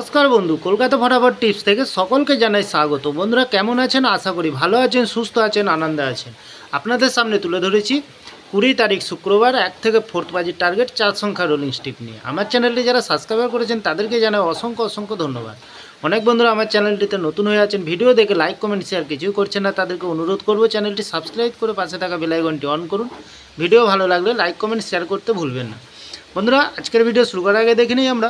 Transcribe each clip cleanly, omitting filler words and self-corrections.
নমস্কার বন্ধু, কলকাতা ফটাফট টিপস থেকে সকলকে জানাই স্বাগত। বন্ধুরা কেমন আছেন? আশা করি ভালো আছেন, সুস্থ আছেন, আনন্দে আছেন। আপনাদের সামনে তুলে ধরেছি 20 তারিখ শুক্রবার 1 থেকে 4 বাজির টার্গেট 4 সংখ্যা রোলিং স্টিক নিয়ে। আমার চ্যানেলটি যারা সাবস্ক্রাইব করেছেন তাদেরকে জানাই অসংখ্য ধন্যবাদ। অনেক বন্ধুরা আমার চ্যানেলটিতে নতুন হয়ে আছেন, ভিডিও দেখে লাইক কমেন্ট শেয়ার কিছুই করছেন না, তাদেরকে অনুরোধ করব চ্যানেলটি সাবস্ক্রাইব করে পাশে থাকা বেল আইকনটি অন করুন। ভিডিও ভালো লাগলে লাইক কমেন্ট শেয়ার করতে ভুলবেন না। বন্ধুরা আজকের ভিডিও শুরু করার আগে দেখে নিই আমরা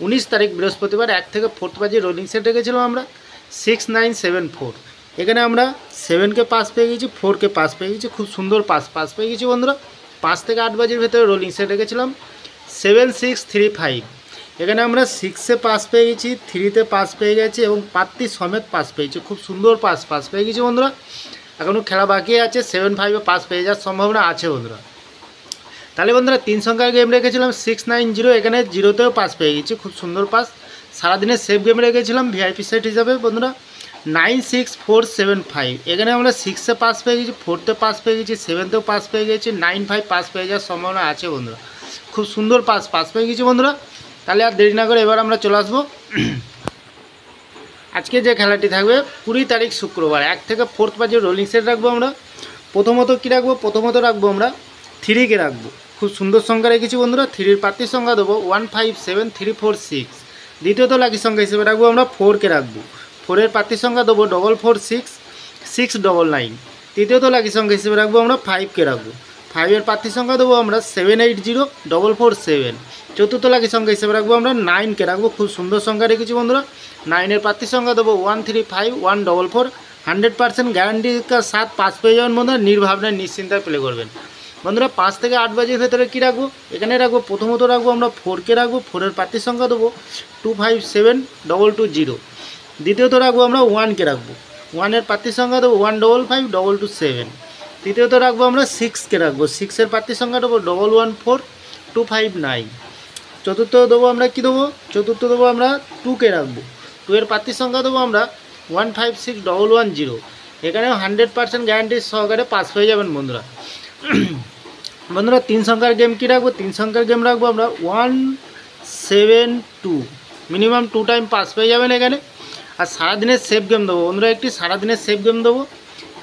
19 তারিখ বৃহস্পতিবার 1 থেকে 4 বাজে রোলিং সেট রেখেছিলাম আমরা 6974। এখানে আমরা 7কে পাস পেয়ে গেছি, 4কে পাস পেয়ে গেছি, খুব সুন্দর পাস পেয়ে গেছি বন্ধুরা। 5 থেকে 8 বাজের ভেতরে রোলিং সেট রেখেছিলাম 7635। এখানে আমরা 6এ পাস পেয়ে গেছি, 3তে পাস পেয়ে গেছি এবং পাত্তি সমেত পাস পেয়েছি, খুব সুন্দর পাস পেয়ে গেছি বন্ধুরা। এখনও খেলা বাকি আছে, 7-5-এ পাস পেয়ে যাওয়ার সম্ভাবনা আছে বন্ধুরা। তাহলে বন্ধুরা 3 সংখ্যার গেম রেখেছিলাম 690, এখানে 0তেও পাস পেয়ে গেছি, খুব সুন্দর পাস। সারাদিনের সেফ গেম রেখেছিলাম ভিআইপি সেট হিসাবে বন্ধুরা 96475। এখানে আমরা 6এ পাস পেয়ে গেছি, 4তে পাস পেয়ে গেছি, 7তেও পাস পেয়ে গেছি, 9-5 পাস পেয়ে যাওয়ার সম্ভাবনা আছে বন্ধুরা। খুব সুন্দর পাস পেয়ে গেছি বন্ধুরা। তাহলে আর দেরি না করে এবার আমরা চলে আসবো আজকে যে খেলাটি থাকবে 20 তারিখ শুক্রবার 1 থেকে 4 বাজে রোলিং সেট রাখবো আমরা। প্রথমত কী রাখবো? প্রথমত রাখবো আমরা 3কে রাখবো, খুব সুন্দর সংখ্যা রেখেছি বন্ধুরা। 3-এর প্রার্থীর সংখ্যা দেবো 157346। দ্বিতীয়ত লাকি সংখ্যা হিসেবে রাখবো আমরা 4কে রাখবো। 4-এর প্রার্থীর সংখ্যা দেবো 44669। তৃতীয়ত লাকি সংখ্যা হিসেবে রাখবো আমরা 5কে রাখবো। 5-এর প্রার্থীর সংখ্যা দেবো আমরা 780447। চতুর্থ লাকি সংখ্যা হিসেবে রাখবো আমরা 9কে রাখবো, খুব সুন্দর সংখ্যা রেখেছি বন্ধুরা। 9-এর প্রার্থীর সংখ্যা দেবো 135144। 100% গ্যারান্টির সাথ পাস পেয়ে যাবেন বন্ধুরা, নির্ভাবনায় নিশ্চিন্তায় প্লে করবেন বন্ধুরা। 5 থেকে 8 বাজের ভেতরে কী রাখবো? এখানে রাখবো প্রথমত রাখবো আমরা 4কে রাখবো। 4-এর প্রার্থীর সংখ্যা দেবো 257220। দ্বিতীয়ত রাখবো আমরা 1কে রাখবো। 1-এর প্রার্থীর সংখ্যা দেবো 155227। তৃতীয়ত রাখবো আমরা 6কে রাখবো। 6-এর প্রার্থীর সংখ্যা দেবো 114259। চতুর্থ দেবো আমরা কী দেবো? চতুর্থ দেবো আমরা 2কে রাখবো। 2-এর প্রার্থীর সংখ্যা দেবো আমরা 156110। এখানেও 100% গ্যারান্টির সহকারে পাস হয়ে যাবেন বন্ধুরা। বন্ধুরা 3 সংখ্যার গেম কী রাখবো? 3 সংখ্যার গেম রাখবো আমরা 172। মিনিমাম 2 টাইম পাস পেয়ে যাবেন এখানে। আর সারাদিনের সেফ গেম দেবো বন্ধুরা, একটি সারাদিনের সেফ গেম দেবো।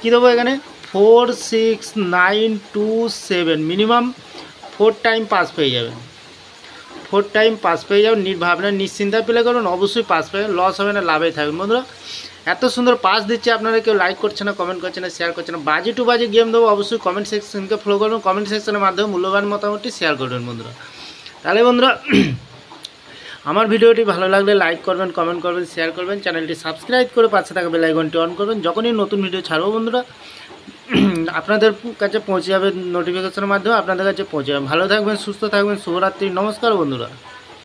কী দেবো এখানে? 46927। মিনিমাম 4 টাইম পাস পেয়ে যাবেন, 4 টাইম পাস পেয়ে যাবেন। নির্ভাবনায় নিশ্চিন্তায় প্লে করুন, অবশ্যই পাস পেয়ে লস হবে না, লাভেই থাকবেন বন্ধুরা। এত সুন্দর পাস দিচ্ছে, আপনারা কেউ লাইক করছে না, কমেন্ট করছে না, শেয়ার করছে না। বাজি টু বাজি গেম দেবো, অবশ্যই কমেন্ট সেকশনকে ফলো করবেন, কমেন্ট সেকশনের মাধ্যমে মূল্যবান মতামতটি শেয়ার করবেন বন্ধুরা। তাহলে বন্ধুরা আমার ভিডিওটি ভালো লাগলে লাইক করবেন, কমেন্ট করবেন, শেয়ার করবেন, চ্যানেলটি সাবস্ক্রাইব করে পাশে থাকা বেল আইকনটি অন করবেন। যখনই নতুন ভিডিও ছাড়বো বন্ধুরা আপনাদের কাছে পৌঁছে যাবে, নোটিফিকেশনের মাধ্যমে আপনাদের কাছে পৌঁছে যাবে। ভালো থাকবেন, সুস্থ থাকবেন, শুভরাত্রি, নমস্কার বন্ধুরা।